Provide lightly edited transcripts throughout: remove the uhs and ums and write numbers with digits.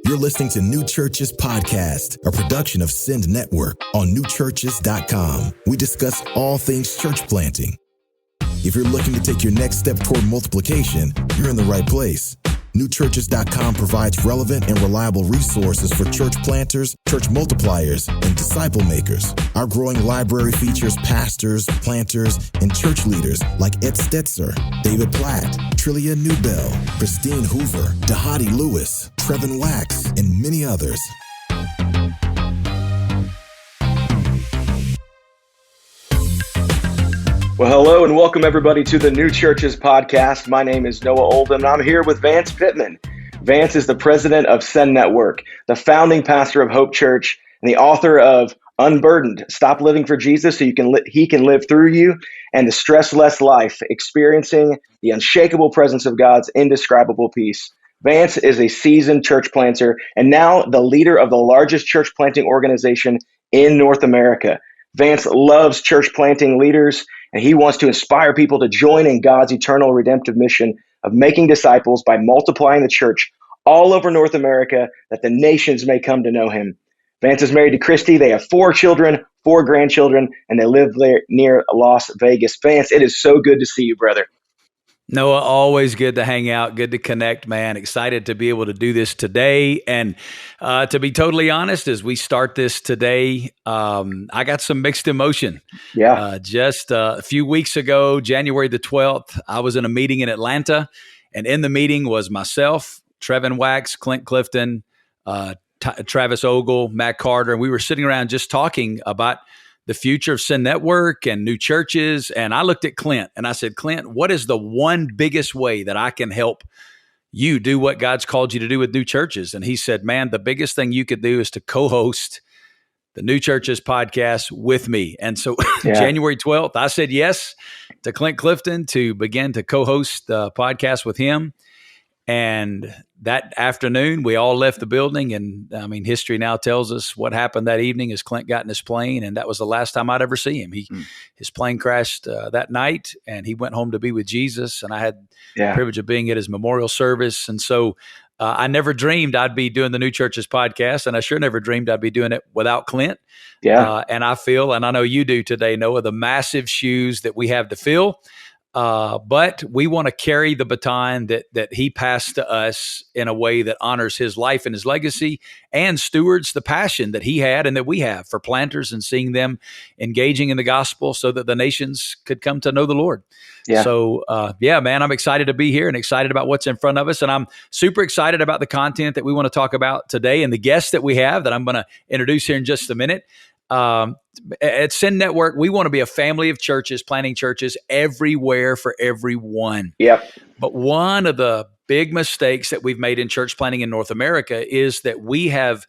You're listening to New Churches Podcast, a production of Send Network on newchurches.com. We discuss all things church planting. If you're looking to take your next step toward multiplication, you're in the right place. Newchurches.com provides relevant and reliable resources for church planters, church multipliers, and disciple makers. Our growing library features pastors, planters, and church leaders like Ed Stetzer, David Platt, Trillia Newbell, Christine Hoover, Dahadi Lewis, Trevin Wax, and many others. Well, hello and welcome everybody to the New Churches Podcast. My name is Noah Oldham and I'm here with Vance Pitman. Vance is the president of Send Network, the founding pastor of Hope Church, and the author of Unburdened, Stop Living for Jesus so he can live through you, and The Stress Less Life, Experiencing the Unshakable Presence of God's Indescribable Peace. Vance is a seasoned church planter and now the leader of the largest church planting organization in North America. Vance loves church planting leaders, and he wants to inspire people to join in God's eternal redemptive mission of making disciples by multiplying the church all over North America that the nations may come to know him. Vance is married to Christy. They have 4 children, 4 grandchildren, and they live there near Las Vegas. Vance, it is so good to see you, brother. Noah, always good to hang out, good to connect, man. Excited to be able to do this today. And to be totally honest, as we start this today, I got some mixed emotion. Yeah. Just a few weeks ago, January the 12th, I was in a meeting in Atlanta, and in the meeting was myself, Trevin Wax, Clint Clifton, Travis Ogle, Matt Carter, and we were sitting around just talking about the future of Send Network and new churches. And I looked at Clint and I said, Clint, what is the one biggest way that I can help you do what God's called you to do with new churches? And he said, man, the biggest thing you could do is to co-host the New Churches Podcast with me. And so January 12th, I said yes to Clint Clifton to begin to co-host the podcast with him. And that afternoon, we all left the building. And I mean, history now tells us what happened that evening as Clint got in his plane. And that was the last time I'd ever see him. His plane crashed that night and he went home to be with Jesus. And I had the privilege of being at his memorial service. And so I never dreamed I'd be doing the New Churches Podcast. And I sure never dreamed I'd be doing it without Clint. And I feel, and I know you do today, Noah, the massive shoes that we have to fill. But we want to carry the baton that he passed to us in a way that honors his life and his legacy and stewards the passion that he had and that we have for planters and seeing them engaging in the gospel so that the nations could come to know the Lord. Yeah. So, man, I'm excited to be here and excited about what's in front of us. And I'm super excited about the content that we want to talk about today and the guests that we have that I'm going to introduce here in just a minute. At Send Network, we want to be a family of churches, planting churches everywhere for everyone. Yep. But one of the big mistakes that we've made in church planting in North America is that we have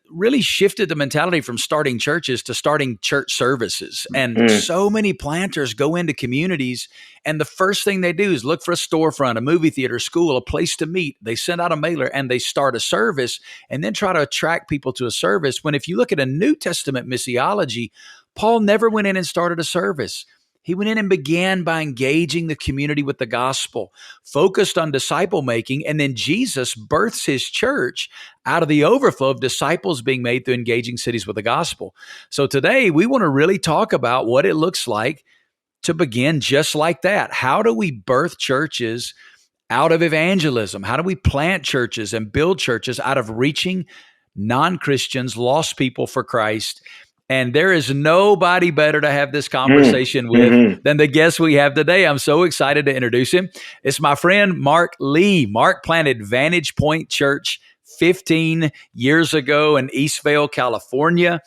really shifted the mentality from starting churches to starting church services. And so many planters go into communities and the first thing they do is look for a storefront, a movie theater, school, a place to meet. They send out a mailer and they start a service and then try to attract people to a service. When if you look at a New Testament missiology, Paul never went in and started a service. He went in and began by engaging the community with the gospel, focused on disciple making, and then Jesus births his church out of the overflow of disciples being made through engaging cities with the gospel. So today we want to really talk about what it looks like to begin just like that. How do we birth churches out of evangelism? How do we plant churches and build churches out of reaching non-Christians, lost people for Christ? And there is nobody better to have this conversation with than the guest we have today. I'm so excited to introduce him. It's my friend, Mark Lee. Mark planted Vantage Point Church 15 years ago in Eastvale, California.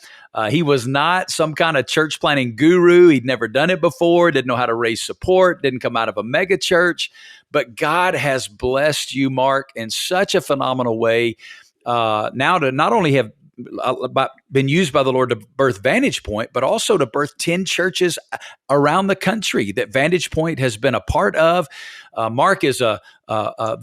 He was not some kind of church planting guru. He'd never done it before, didn't know how to raise support, didn't come out of a mega church. But God has blessed you, Mark, in such a phenomenal way. Now to not only have been used by the Lord to birth Vantage Point, but also to birth 10 churches around the country that Vantage Point has been a part of. Mark is the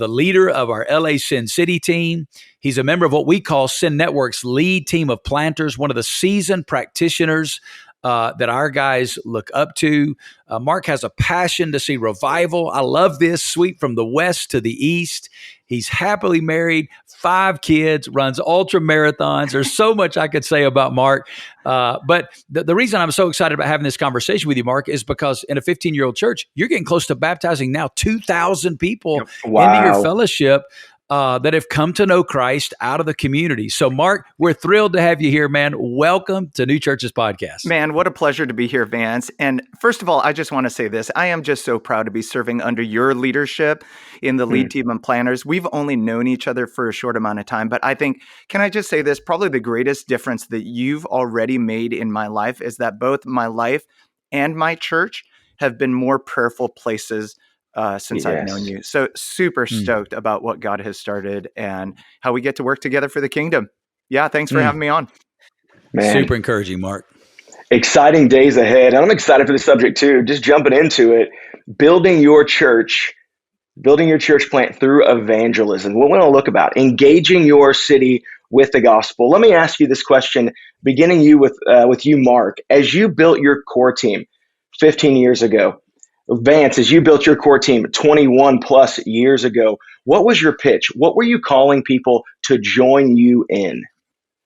leader of our LA Sin City team. He's a member of what we call Send Network's lead team of planters, one of the seasoned practitioners that our guys look up to. Mark has a passion to see revival. I love this. Sweep from the west to the east. He's happily married, 5 kids, runs ultra marathons. There's so much I could say about Mark. But the reason I'm so excited about having this conversation with you, Mark, is because in a 15-year-old church, you're getting close to baptizing now 2,000 people into your fellowship that have come to know Christ out of the community. So, Mark, we're thrilled to have you here, man. Welcome to New Churches Podcast. Man, what a pleasure to be here, Vance. And first of all, I just want to say this. I am just so proud to be serving under your leadership in the lead team and planners. We've only known each other for a short amount of time, but I think, can I just say this? Probably the greatest difference that you've already made in my life is that both my life and my church have been more prayerful places since I've known you. So super stoked about what God has started and how we get to work together for the kingdom. Yeah, thanks for having me on. Man. Super encouraging, Mark. Exciting days ahead. And I'm excited for the subject too. Just jumping into it, building your church plant through evangelism. What we want to look about, engaging your city with the gospel. Let me ask you this question, beginning with you, Mark. As you built your core team 15 years ago, Vance, as you built your core team 21 plus years ago, what was your pitch? What were you calling people to join you in?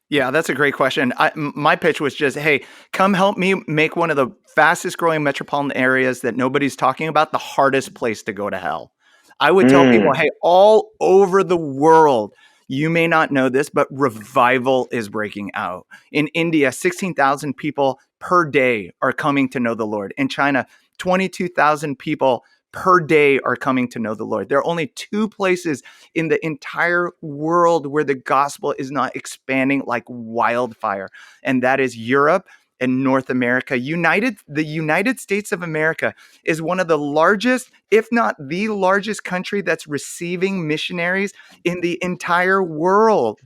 Yeah, that's a great question. My pitch was just, hey, come help me make one of the fastest growing metropolitan areas that nobody's talking about the hardest place to go to hell. I would tell people, hey, all over the world, you may not know this, but revival is breaking out. In India, 16,000 people per day are coming to know the Lord. In China, 22,000 people per day are coming to know the Lord. There are only 2 places in the entire world where the gospel is not expanding like wildfire, and that is Europe and North America. The United States of America is one of the largest, if not the largest country that's receiving missionaries in the entire world.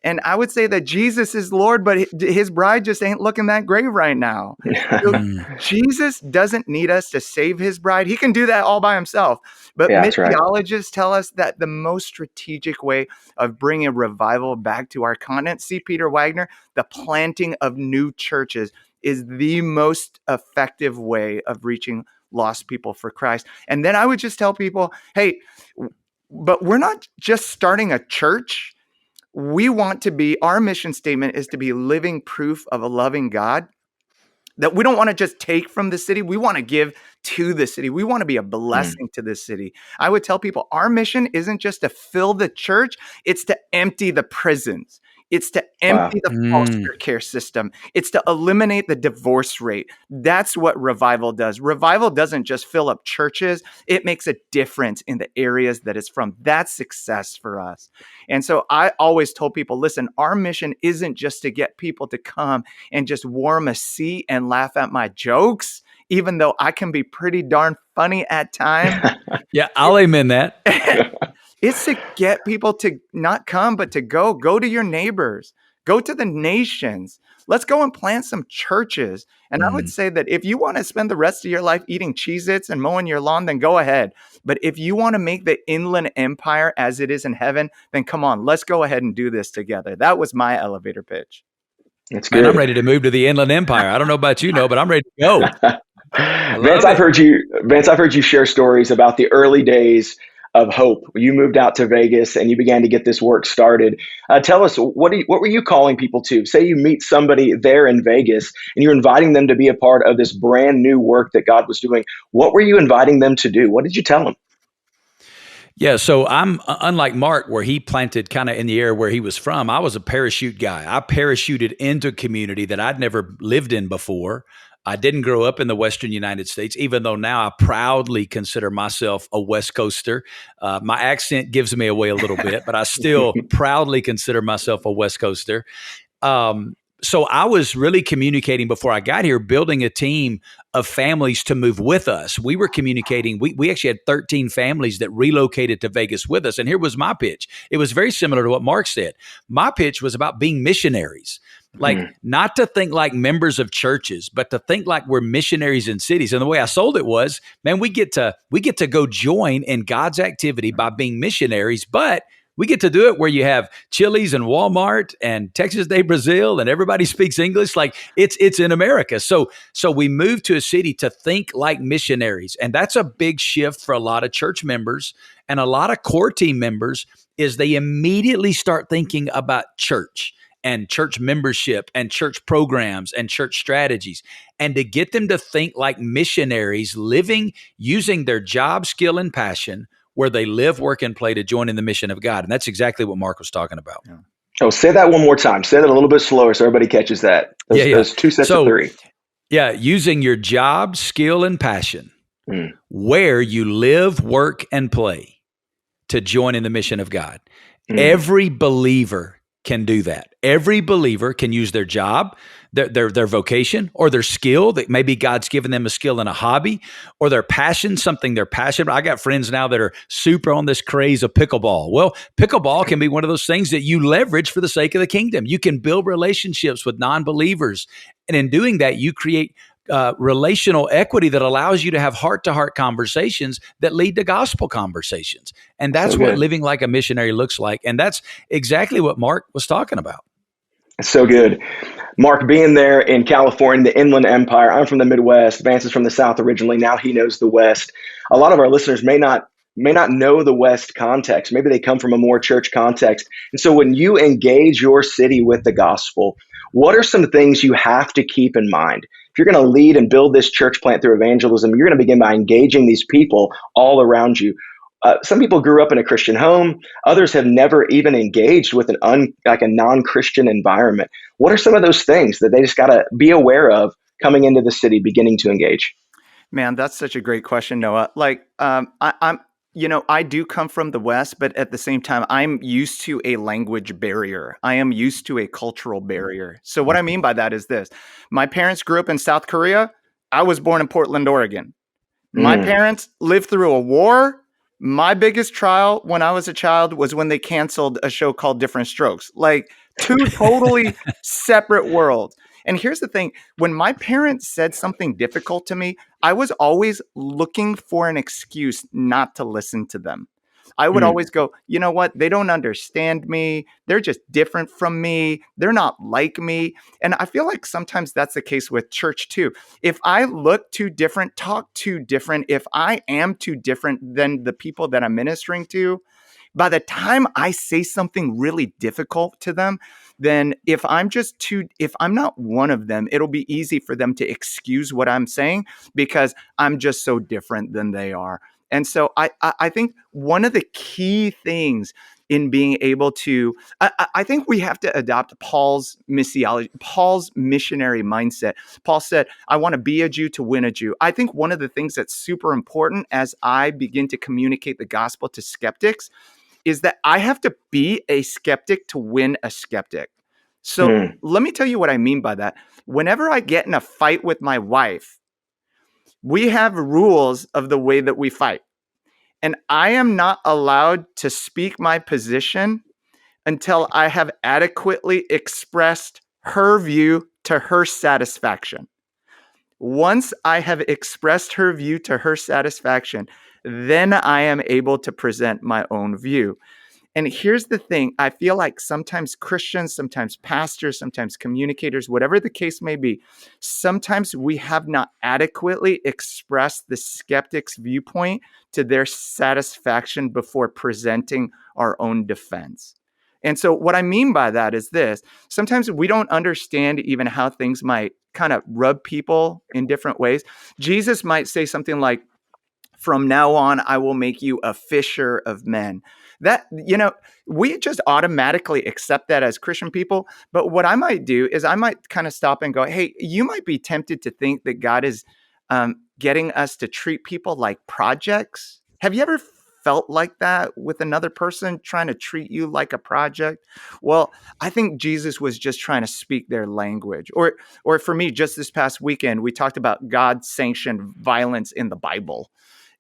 And I would say that Jesus is Lord, but his bride just ain't looking that great right now. So Jesus doesn't need us to save his bride. He can do that all by himself. But missiologists tell us that the most strategic way of bringing revival back to our continent, see Peter Wagner, the planting of new churches is the most effective way of reaching lost people for Christ. And then I would just tell people, hey, but we're not just starting a church. We want to be, our mission statement is to be living proof of a loving God, that we don't want to just take from the city. We want to give to the city. We want to be a blessing to the city. I would tell people our mission isn't just to fill the church. It's to empty the prisons. It's to empty the foster care system. It's to eliminate the divorce rate. That's what revival does. Revival doesn't just fill up churches. It makes a difference in the areas that it's from. That's success for us. And so I always told people, listen, our mission isn't just to get people to come and just warm a seat and laugh at my jokes, even though I can be pretty darn funny at times. Yeah, I'll amen that. It's to get people to not come, but to go to your neighbors, go to the nations. Let's go and plant some churches. And I would say that if you want to spend the rest of your life eating Cheez-Its and mowing your lawn, then go ahead. But if you want to make the inland empire as it is in heaven, then come on, let's go ahead and do this together. That was my elevator pitch. That's good. Man, I'm ready to move to the inland empire. I don't know about you, but I'm ready to go. Vance, I've heard you share stories about the early days of Hope. You moved out to Vegas and you began to get this work started. Tell us, what were you calling people to? Say you meet somebody there in Vegas and you're inviting them to be a part of this brand new work that God was doing. What were you inviting them to do? What did you tell them? Yeah, so I'm unlike Mark, where he planted kind of in the area where he was from. I was a parachute guy. I parachuted into a community that I'd never lived in before. I didn't grow up in the Western United States, even though now I proudly consider myself a West Coaster. My accent gives me away a little bit, but I still proudly consider myself a West Coaster. So I was really communicating before I got here, building a team of families to move with us. We were communicating. We actually had 13 families that relocated to Vegas with us. And here was my pitch. It was very similar to what Mark said. My pitch was about being missionaries. Like not to think like members of churches, but to think like we're missionaries in cities. And the way I sold it was, man, we get to go join in God's activity by being missionaries, but We get to do it where you have Chili's and Walmart and Texas Day Brazil and everybody speaks English. Like it's in America. So we moved to a city to think like missionaries. And that's a big shift for a lot of church members and a lot of core team members is they immediately start thinking about church and church membership and church programs and church strategies. And to get them to think like missionaries living, using their job, skill, and passion where they live, work, and play to join in the mission of God. And that's exactly what Mark was talking about. Yeah. Oh, say that one more time. Say that a little bit slower so everybody catches that. Those two sets of three. Yeah, using your job, skill, and passion where you live, work, and play to join in the mission of God. Every believer can do that. Every believer can use their job, their vocation, or their skill that maybe God's given them a skill in a hobby, or their passion, something they're passionate about. I got friends now that are super on this craze of pickleball. Well, pickleball can be one of those things that you leverage for the sake of the kingdom. You can build relationships with non-believers. And in doing that, you create relational equity that allows you to have heart-to-heart conversations that lead to gospel conversations. And that's what living like a missionary looks like. And that's exactly what Mark was talking about. So good. Mark, being there in California, the Inland Empire, I'm from the Midwest, Vance is from the South originally, now he knows the West. A lot of our listeners may not know the West context. Maybe they come from a more church context. And so when you engage your city with the gospel, what are some things you have to keep in mind? If you're going to lead and build this church plant through evangelism, you're going to begin by engaging these people all around you. Some people grew up in a Christian home. Others have never even engaged with a non-Christian environment. What are some of those things that they just got to be aware of coming into the city, beginning to engage? Man, that's such a great question, Noah. Like, I do come from the West, but at the same time, I'm used to a language barrier. I am used to a cultural barrier. So what I mean by that is this. My parents grew up in South Korea. I was born in Portland, Oregon. My parents lived through a war. My biggest trial when I was a child was when they canceled a show called Different Strokes. Like two totally separate worlds. And here's the thing. When my parents said something difficult to me, I was always looking for an excuse not to listen to them. I would always go, you know what? They don't understand me. They're just different from me. They're not like me. And I feel like sometimes that's the case with church too. If I look too different, talk too different, if I am too different than the people that I'm ministering to, by the time I say something really difficult to them, then if I'm not one of them, it'll be easy for them to excuse what I'm saying because I'm just so different than they are. And so I think one of the key things in being able to, I think we have to adopt Paul's missiology, Paul's missionary mindset. Paul said, I want to be a Jew to win a Jew. I think one of the things that's super important as I begin to communicate the gospel to skeptics is that I have to be a skeptic to win a skeptic. So let me tell you what I mean by that. Whenever I get in a fight with my wife, we have rules of the way that we fight. And I am not allowed to speak my position until I have adequately expressed her view to her satisfaction. Once I have expressed her view to her satisfaction, then I am able to present my own view. And here's the thing. I feel like sometimes Christians, sometimes pastors, sometimes communicators, whatever the case may be, sometimes we have not adequately expressed the skeptic's viewpoint to their satisfaction before presenting our own defense. And so what I mean by that is this. Sometimes we don't understand even how things might kind of rub people in different ways. Jesus might say something like, from now on, I will make you a fisher of men. That, we just automatically accept that as Christian people. But what I might do is I might kind of stop and go, hey, you might be tempted to think that God is getting us to treat people like projects. Have you ever felt like that with another person trying to treat you like a project? Well, I think Jesus was just trying to speak their language. Or for me, just this past weekend, we talked about God-sanctioned violence in the Bible.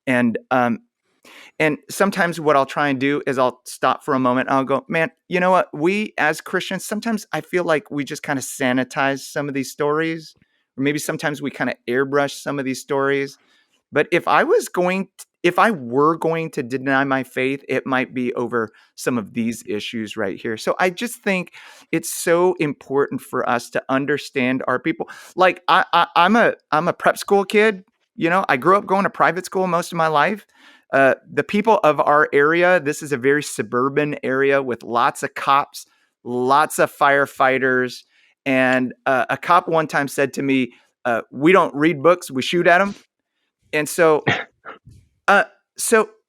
And sometimes what I'll try and do is I'll stop for a moment and I'll go, man, you know what? We as Christians, sometimes I feel like we just kind of sanitize some of these stories, or maybe sometimes we kind of airbrush some of these stories. But if I was going if I were going to deny my faith, it might be over some of these issues right here. So I just think it's so important for us to understand our people. Like I'm a prep school kid. I grew up going to private school most of my life. The people of our area, this is a very suburban area with lots of cops, lots of firefighters. And a cop one time said to me, we don't read books, we shoot at them. And so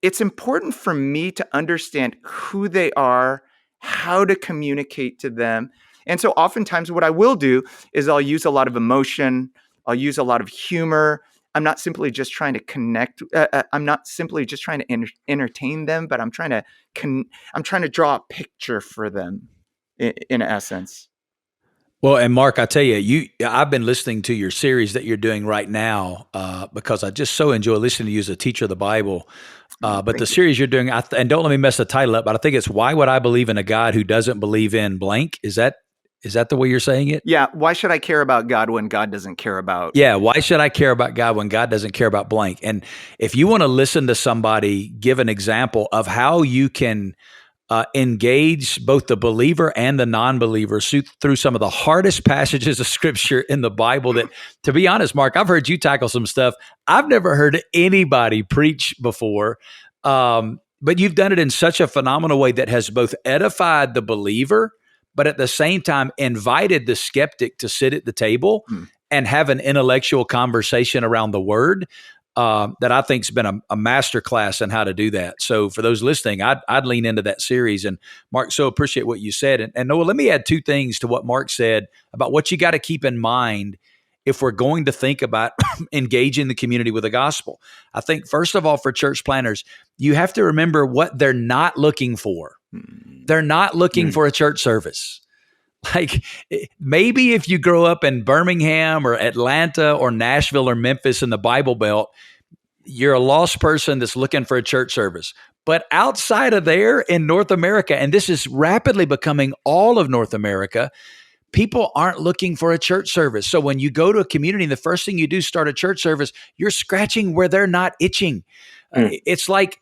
it's important for me to understand who they are, how to communicate to them. And so oftentimes what I will do is I'll use a lot of emotion. I'll use a lot of humor. I'm not simply just trying to connect. I'm not simply just trying to entertain them, but I'm trying to draw a picture for them in essence. Well, and Mark, I tell you, I've been listening to your series that you're doing right now because I just so enjoy listening to you as a teacher of the Bible. But the series you're doing, and don't let me mess the title up, but I think it's "Why Would I Believe in a God Who Doesn't Believe in Blank?" Is that the way you're saying it? Yeah. Why should I care about God when God doesn't care about? Yeah. Why should I care about God when God doesn't care about blank? And if you want to listen to somebody give an example of how you can engage both the believer and the non-believer through some of the hardest passages of Scripture in the Bible that, to be honest, Mark, I've heard you tackle some stuff I've never heard anybody preach before. But you've done it in such a phenomenal way that has both edified the believer, but at the same time invited the skeptic to sit at the table and have an intellectual conversation around the word. That I think has been a master class on how to do that. So for those listening, I'd lean into that series. And Mark, so appreciate what you said. And Noah, let me add two things to what Mark said about what you got to keep in mind if we're going to think about engaging the community with the gospel. I think, first of all, for church planners, you have to remember what they're not looking for. They're not looking for a church service. Like maybe if you grow up in Birmingham or Atlanta or Nashville or Memphis in the Bible Belt, you're a lost person that's looking for a church service. But outside of there in North America, and this is rapidly becoming all of North America, people aren't looking for a church service. So when you go to a community and the first thing you do is start a church service, you're scratching where they're not itching. It's like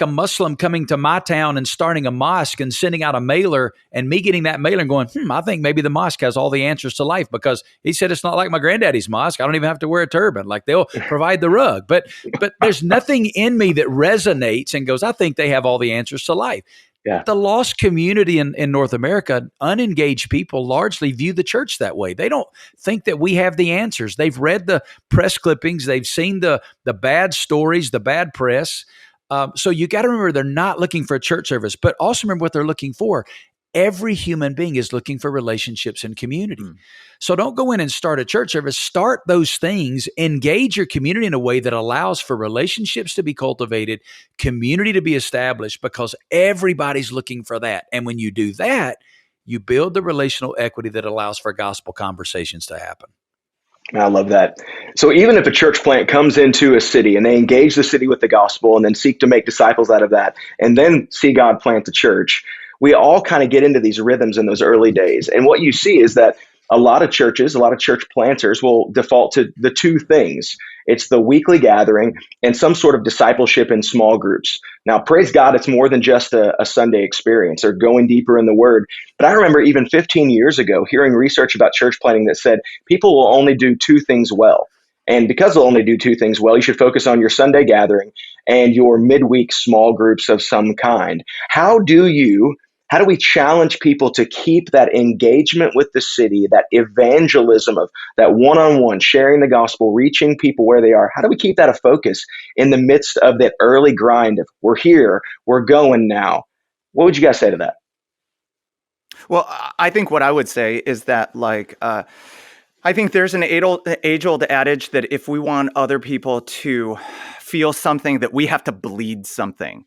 a Muslim coming to my town and starting a mosque and sending out a mailer and me getting that mailer and going, I think maybe the mosque has all the answers to life because he said it's not like my granddaddy's mosque. I don't even have to wear a turban. Like they'll provide the rug. But there's nothing in me that resonates and goes, I think they have all the answers to life. Yeah. The lost community in North America, unengaged people largely view the church that way. They don't think that we have the answers. They've read the press clippings. They've seen the bad stories, the bad press. So you got to remember they're not looking for a church service, but also remember what they're looking for. Every human being is looking for relationships and community. So don't go in and start a church service. Start those things. Engage your community in a way that allows for relationships to be cultivated, community to be established, because everybody's looking for that. And when you do that, you build the relational equity that allows for gospel conversations to happen. I love that. So even if a church plant comes into a city and they engage the city with the gospel and then seek to make disciples out of that, and then see God plant the church, we all kind of get into these rhythms in those early days. And what you see is that a lot of churches, a lot of church planters will default to the two things. It's the weekly gathering and some sort of discipleship in small groups. Now, praise God, it's more than just a Sunday experience or going deeper in the word. But I remember even 15 years ago hearing research about church planting that said people will only do two things well. And because they'll only do two things well, you should focus on your Sunday gathering and your midweek small groups of some kind. How do we challenge people to keep that engagement with the city, that evangelism of that one-on-one, sharing the gospel, reaching people where they are? How do we keep that a focus in the midst of that early grind of we're here, we're going now? What would you guys say to that? Well, I think what I would say is that I think there's an age-old adage that if we want other people to feel something, that we have to bleed something.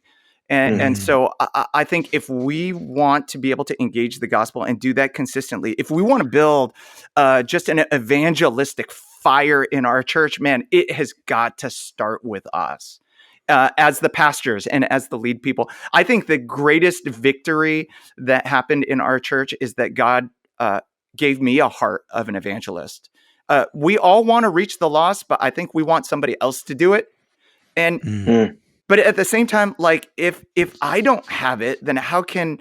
And so I think if we want to be able to engage the gospel and do that consistently, if we want to build just an evangelistic fire in our church, man, it has got to start with us as the pastors and as the lead people. I think the greatest victory that happened in our church is that God gave me a heart of an evangelist. We all want to reach the lost, but I think we want somebody else to do it. And But at the same time, like if I don't have it, then how can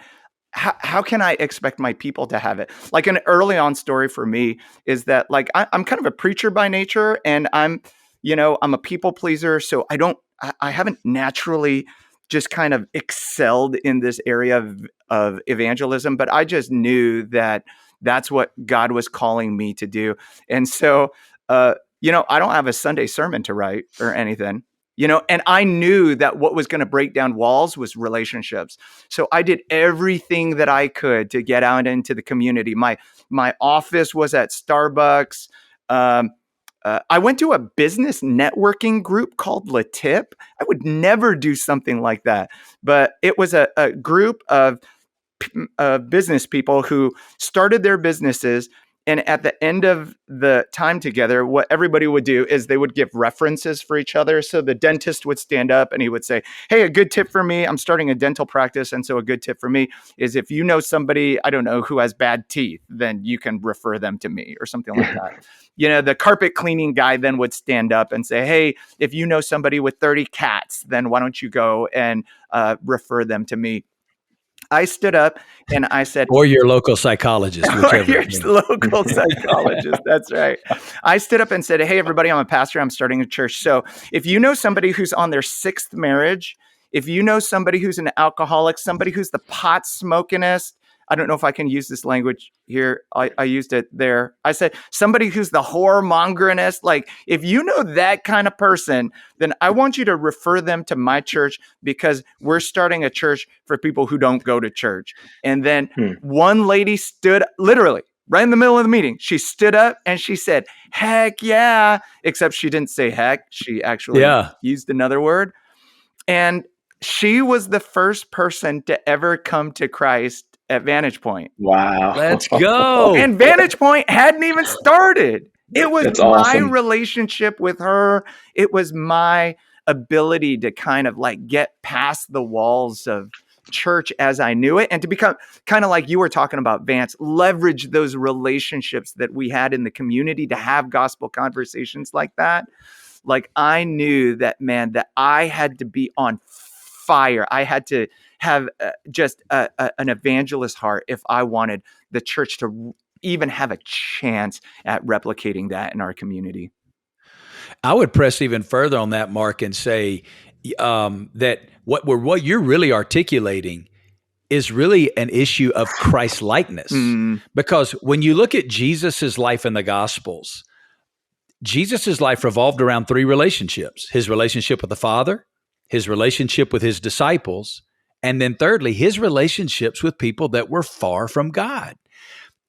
I expect my people to have it? Like an early on story for me is that like I'm kind of a preacher by nature, and I'm a people pleaser. So I haven't naturally just kind of excelled in this area of evangelism, but I just knew that that's what God was calling me to do. And so, I don't have a Sunday sermon to write or anything. And I knew that what was going to break down walls was relationships. So I did everything that I could to get out into the community. My office was at Starbucks. I went to a business networking group called La Tip. I would never do something like that, but it was a group of business people who started their businesses. And at the end of the time together, what everybody would do is they would give references for each other. So the dentist would stand up and he would say, hey, a good tip for me, I'm starting a dental practice. And so a good tip for me is if you know somebody, I don't know, who has bad teeth, then you can refer them to me or something like that. The carpet cleaning guy then would stand up and say, hey, if you know somebody with 30 cats, then why don't you go and refer them to me? I stood up and I said, or your local psychologist, whichever. Your local psychologist. That's right. I stood up and said, hey, everybody, I'm a pastor. I'm starting a church. So if you know somebody who's on their 6th marriage, if you know somebody who's an alcoholic, somebody who's the pot smokingest, I don't know if I can use this language here. I used it there. I said, somebody who's the whoremongeringest. Like, if you know that kind of person, then I want you to refer them to my church because we're starting a church for people who don't go to church. And then one lady stood literally right in the middle of the meeting. She stood up and she said, heck yeah. Except she didn't say heck. She actually used another word. And she was the first person to ever come to Christ at Vantage Point. Wow. Let's go. And Vantage Point hadn't even started. It was awesome. my relationship with her. It was my ability to kind of like get past the walls of church as I knew it and to become kind of like you were talking about, Vance, leverage those relationships that we had in the community to have gospel conversations like that. Like I knew that, man, that I had to be on fire. I had to have just an evangelist heart if I wanted the church to even have a chance at replicating that in our community. I would press even further on that, Mark, and say that what you're really articulating is really an issue of Christ likeness. Because when you look at Jesus's life in the Gospels, Jesus's life revolved around 3 relationships: his relationship with the Father, his relationship with his disciples, and then thirdly, his relationships with people that were far from God.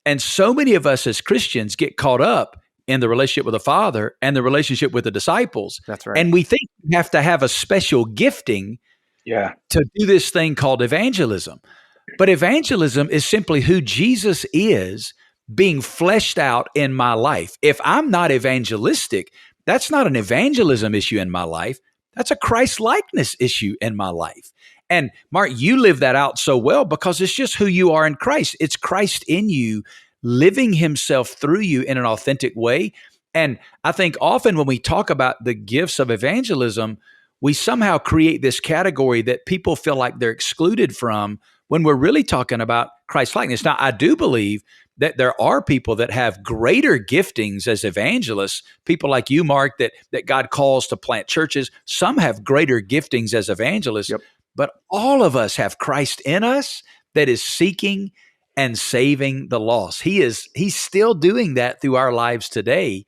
And so many of us as Christians get caught up in the relationship with the Father and the relationship with the disciples. That's right. And we think we have to have a special gifting to do this thing called evangelism. But evangelism is simply who Jesus is being fleshed out in my life. If I'm not evangelistic, that's not an evangelism issue in my life. That's a Christ likeness issue in my life. And Mark, you live that out so well because it's just who you are in Christ. It's Christ in you, living himself through you in an authentic way. And I think often when we talk about the gifts of evangelism, we somehow create this category that people feel like they're excluded from when we're really talking about Christ likeness. Now, I do believe that there are people that have greater giftings as evangelists, people like you, Mark, that God calls to plant churches. Some have greater giftings as evangelists. Yep. But all of us have Christ in us that is seeking and saving the lost. He's still doing that through our lives today.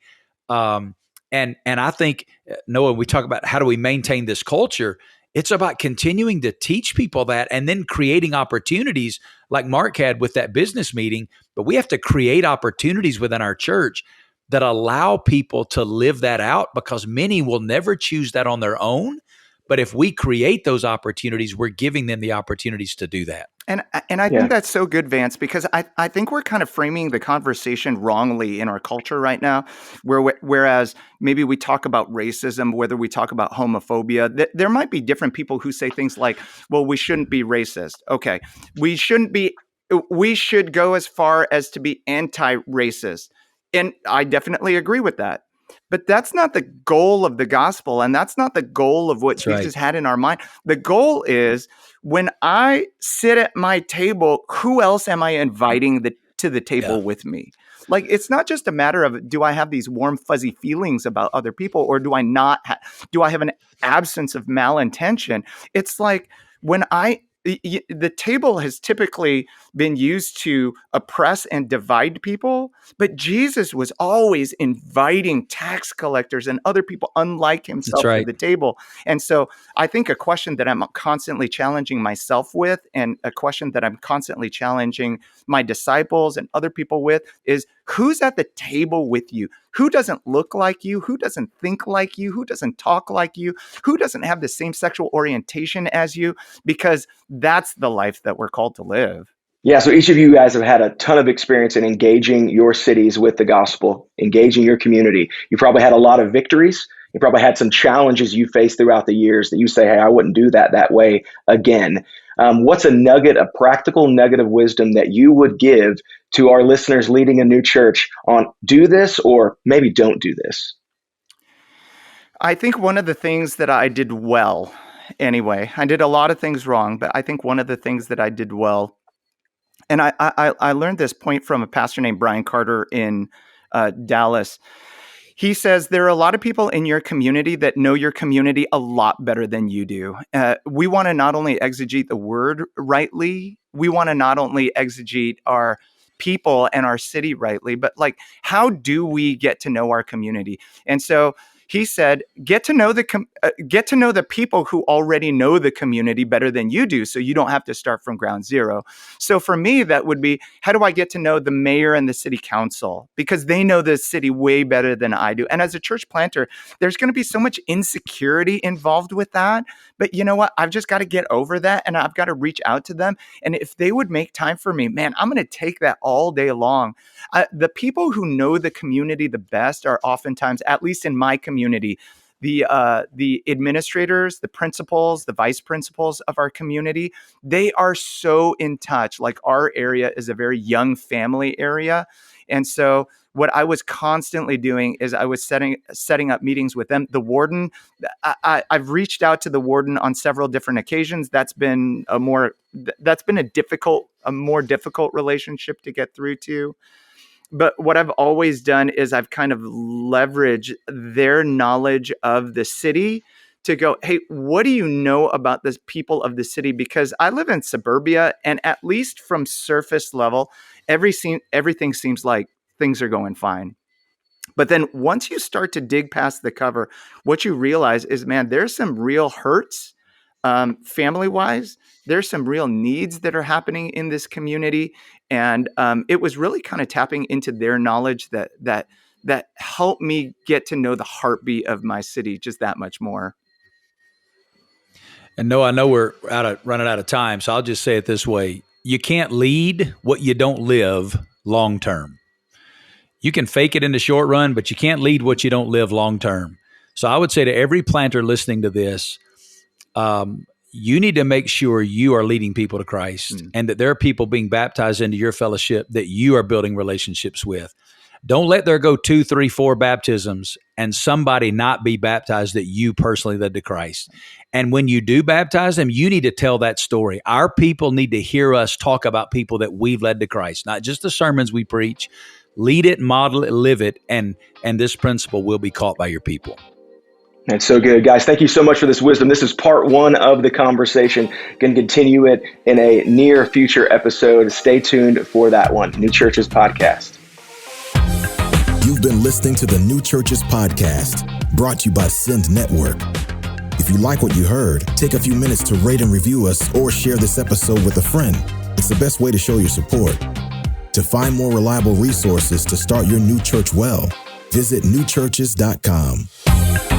And I think, Noah, we talk about how do we maintain this culture. It's about continuing to teach people that and then creating opportunities like Mark had with that business meeting. But we have to create opportunities within our church that allow people to live that out because many will never choose that on their own. But if we create those opportunities, we're giving them the opportunities to do that. And I think that's so good, Vance, because I think we're kind of framing the conversation wrongly in our culture right now, whereas maybe we talk about racism, whether we talk about homophobia, there might be different people who say things like, well, we shouldn't be racist. Okay, we should go as far as to be anti-racist. And I definitely agree with that. But that's not the goal of the gospel, and that's not the goal of what Jesus had in our mind. The goal is, when I sit at my table, who else am I inviting to the table with me? Like, it's not just a matter of, do I have these warm, fuzzy feelings about other people, or do I not? Do I have an absence of malintention? It's like, the table has typically been used to oppress and divide people, but Jesus was always inviting tax collectors and other people unlike himself to the table. And so I think a question that I'm constantly challenging myself with, and a question that I'm constantly challenging my disciples and other people with, is who's at the table with you? Who doesn't look like you? Who doesn't think like you? Who doesn't talk like you? Who doesn't have the same sexual orientation as you? Because that's the life that we're called to live. Yeah, so each of you guys have had a ton of experience in engaging your cities with the gospel, engaging your community. You probably had a lot of victories. You probably had some challenges you faced throughout the years that you say, hey, I wouldn't do that way again. What's a practical nugget of wisdom that you would give to our listeners leading a new church on do this or maybe don't do this? I think one of the things that I did well, anyway, I did a lot of things wrong, but I think one of the things that I did well, and I learned this point from a pastor named Brian Carter in Dallas. He says, there are a lot of people in your community that know your community a lot better than you do. We want to not only exegete the word rightly, we want to not only exegete our people and our city rightly, but like, how do we get to know our community? And so he said, get to know the people who already know the community better than you do, so you don't have to start from ground zero. So for me, that would be, how do I get to know the mayor and the city council? Because they know the city way better than I do. And as a church planter, there's going to be so much insecurity involved with that. But you know what? I've just got to get over that, and I've got to reach out to them. And if they would make time for me, man, I'm going to take that all day long. The people who know the community the best are oftentimes, at least in my community, the administrators, the principals, the vice principals of our community. They are so in touch. Like, our area is a very young family area. And so what I was constantly doing is I was setting up meetings with them. The warden, I've reached out to the warden on several different occasions. That's been a more difficult relationship to get through to. But what I've always done is I've kind of leveraged their knowledge of the city to go, hey, what do you know about the people of the city? Because I live in suburbia, and at least from surface level, everything seems like things are going fine. But then once you start to dig past the cover, what you realize is, man, there's some real hurts, family-wise. There's some real needs that are happening in this community. And it was really kind of tapping into their knowledge that helped me get to know the heartbeat of my city just that much more. And Noah, I know we're running out of time, so I'll just say it this way. You can't lead what you don't live long term. You can fake it in the short run, but you can't lead what you don't live long term. So I would say to every planter listening to this, you need to make sure you are leading people to Christ and that there are people being baptized into your fellowship that you are building relationships with. Don't let there go 2, 3, 4 baptisms and somebody not be baptized that you personally led to Christ. And when you do baptize them, you need to tell that story. Our people need to hear us talk about people that we've led to Christ, not just the sermons we preach. Lead it, model it, live it, and this principle will be caught by your people. That's so good. Guys, thank you so much for this wisdom. This is part 1 of the conversation. Going to continue it in a near future episode. Stay tuned for that one. New Churches Podcast. You've been listening to the New Churches Podcast, brought to you by Send Network. If you like what you heard, take a few minutes to rate and review us or share this episode with a friend. It's the best way to show your support. To find more reliable resources to start your new church well, visit newchurches.com.